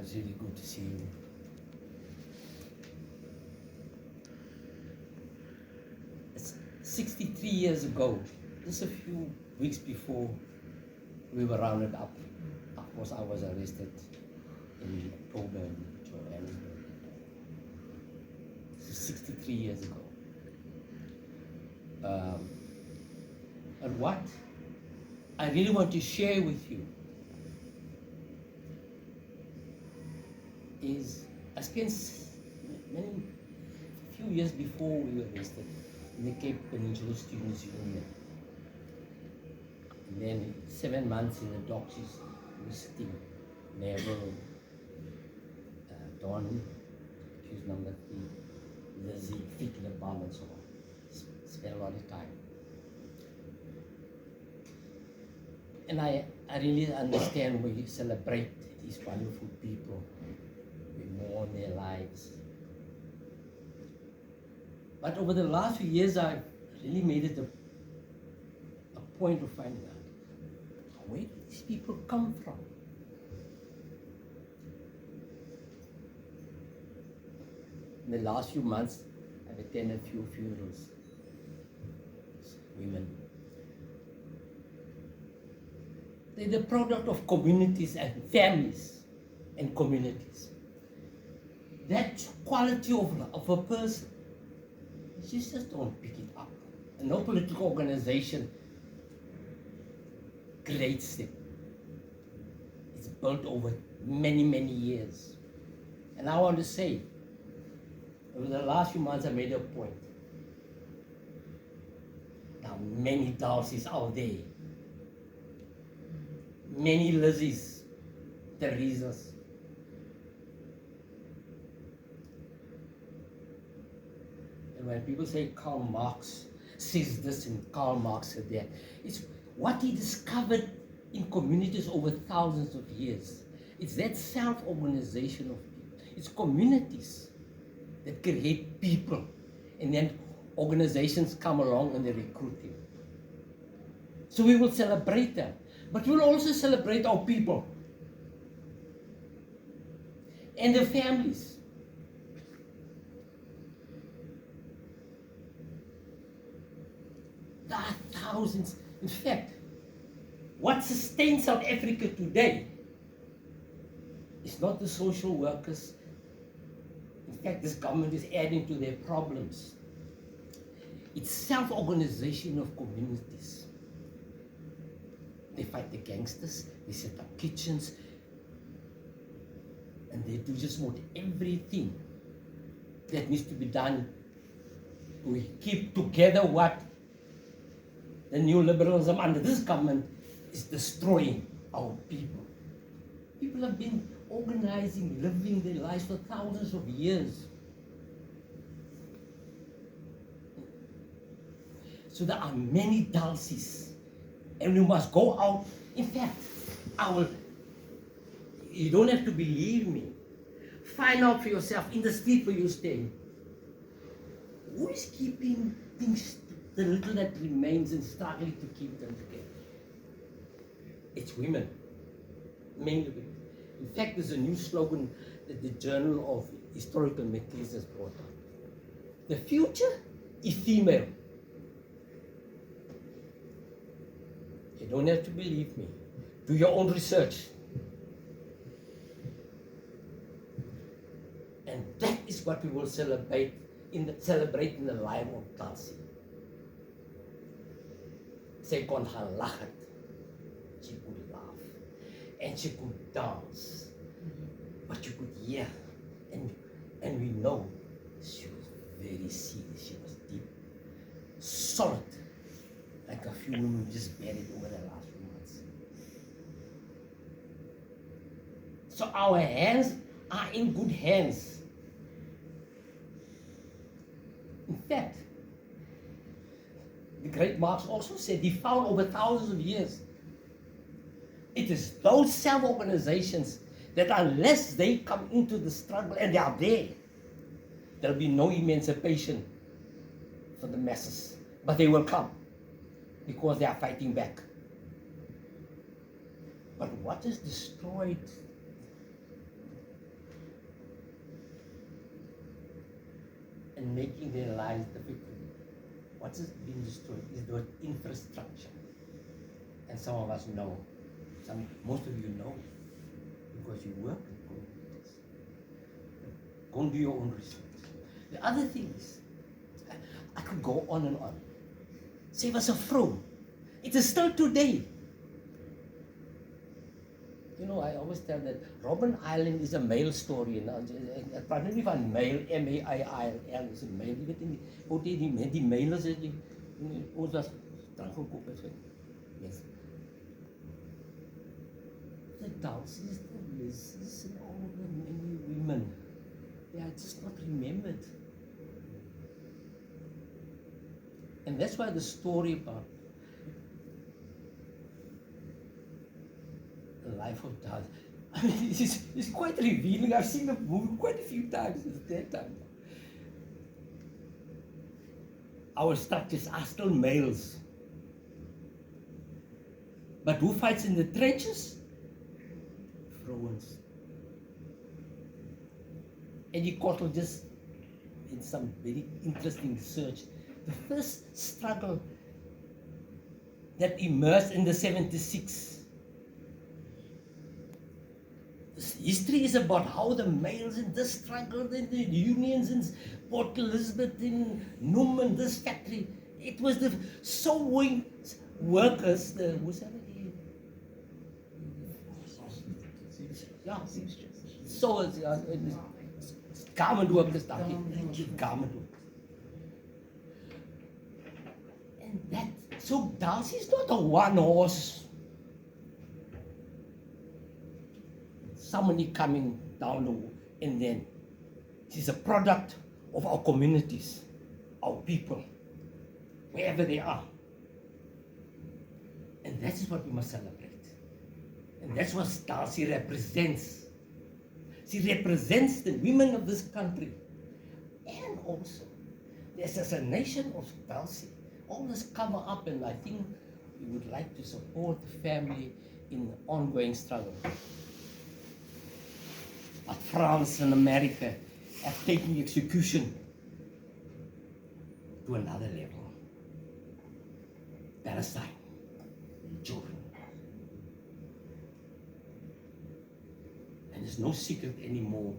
It's really good to see you. It's 63 years ago, just a few weeks before we were rounded up. Of course, I was arrested in October in Johannesburg. 63 years ago. And what I really want to share with you is I spent a few years before we were arrested in the Cape Peninsula Students' Union. And then 7 months in the docks, visiting Neville, Don, she's number 3, Lizzie, Fikile Bam, and so on. Spent a lot of time. And I really understand when you celebrate these wonderful people, we mourn their lives. But over the last few years, I've really made it a point of finding out where do these people come from? In the last few months, I've attended a few funerals. Women. They're the product of communities and families and communities. That quality of a person, you just don't pick it up. And no political organization creates them. It's built over many, many years. And I want to say, over the last few months, I made a point. There are many Dulcies out there. Many Lizzies, Theresas. And when people say Karl Marx says this and Karl Marx said that, it's what he discovered in communities over thousands of years. It's that self-organization of people. It's communities that create people, and then organizations come along and they recruit them. So we will celebrate them, but we'll also celebrate our people and their families. There are thousands. In fact, what sustains South Africa today is not the social workers. In fact, this government is adding to their problems. It's self-organization of communities. They fight the gangsters, they set up kitchens, and they do just about everything that needs to be done. We keep together what the neoliberalism under this government is destroying our people. People have been organizing, living their lives for thousands of years. So there are many Dulcies, and we must go out. In fact, you don't have to believe me. Find out for yourself in the street where you stay. Who is keeping things, the little that remains, and struggling to keep them together? It's women, mainly women. In fact, there's a new slogan that the Journal of Historical Materials has brought up. The future is female. You don't have to believe me. Do your own research. And that is what we will celebrate in the life of Dulcie. Sy kon gaan lag het. She could laugh. And she could dance. But you could hear. And we know she was very serious. She was deep. Solid. Like a few women just buried over the last few months. So our hands are in good hands. In fact, the great Marx also said he found over thousands of years. It is those self-organizations that unless they come into the struggle and they are there'll be no emancipation for the masses. But they will come because they are fighting back. But what has destroyed and making their lives difficult. What has been destroyed is the infrastructure. And some of us know, most of you know, because you work in communities. Go and do your own research. The other thing is, I could go on and on. Sy was 'n vrou. It is still today. You know, I always tell that Robben Island is a male story. Primarily van male, M-A-I-L, is a male. Jy weet in die mailers, ons was drangekoop is. Yes. The Dulcies, the Lizzys, and all the many women, they are just not remembered. And that's why the story about the life of Dulcie, I mean, it's quite revealing. I've seen the movie quite a few times at that time. Our structures are still males. But who fights in the trenches? Vrouens. And you caught just in some very interesting research. The first struggle that emerged in the 76. This history is about how the males in this struggled in the unions in Port Elizabeth, in Noom, and this factory. It was the sewing workers, the who's that? Ja, sewers, garmentworkers, garmentworkers. And that, so Dulcie is not a one horse. Somebody coming down the wall, and then she's a product of our communities, our people, wherever they are. And that's what we must celebrate. And that's what Dulcie represents. She represents the women of this country. And also, the assassination of Dulcie. All this come up, and I think we would like to support the family in the ongoing struggle. But France and America have taken execution to another level. Palestine, children. And there's no secret anymore.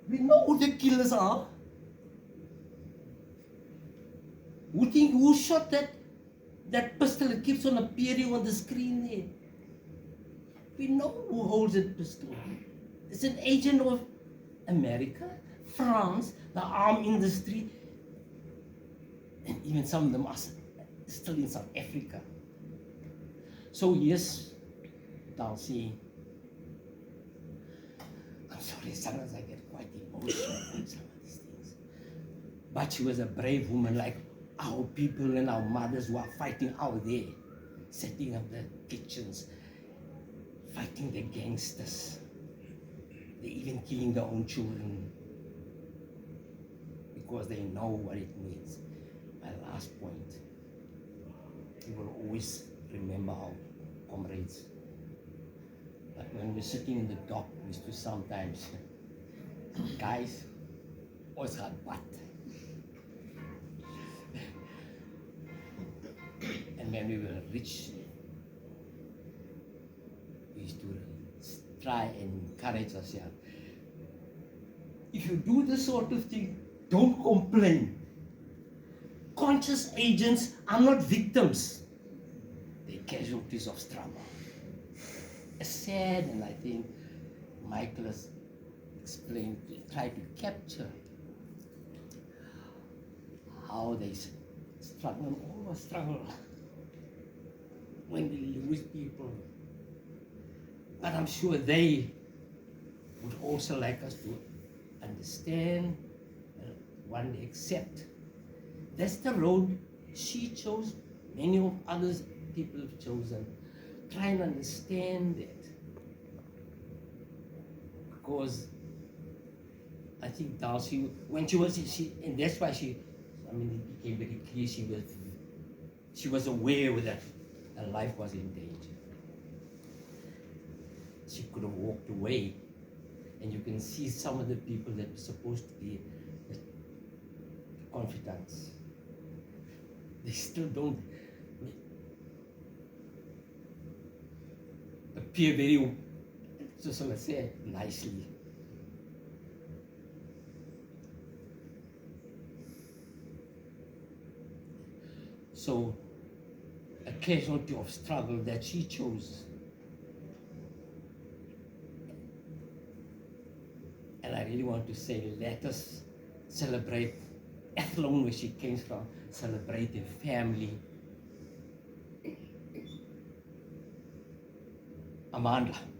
We know who the killers are. Who shot that pistol that keeps on appearing on the screen there? We know who holds that pistol. It's an agent of America, France, the arm industry, and even some of them are still in South Africa. So yes, Dulcie, I'm sorry, sometimes I get quite emotional on some of these things. But she was a brave woman, like our people and our mothers who are fighting out there, setting up the kitchens, fighting the gangsters. They're even killing their own children because they know what it means. My last point, we will always remember our comrades. But when we're sitting in the dock, we used to sometimes, guys, always had butt. And when we were rich, we used to try and encourage ourselves. If you do this sort of thing, don't complain. Conscious agents are not victims. They're casualties of struggle. It's sad, and I think Michael has explained, tried to capture how they struggle, and always struggle when we lose people. But I'm sure they would also like us to understand, one day accept. That's the road she chose, many of others people have chosen. Try and understand that. Because I think Dulcie, when she was, and that's why it became very clear she was aware that her life was in danger. She could have walked away, and you can see some of the people that were supposed to be confidants. They still don't appear very, just let's say, nicely. So, a casualty of struggle that she chose. And I really want to say, let us celebrate Athlone, where she came from, celebrate her family. Amandla.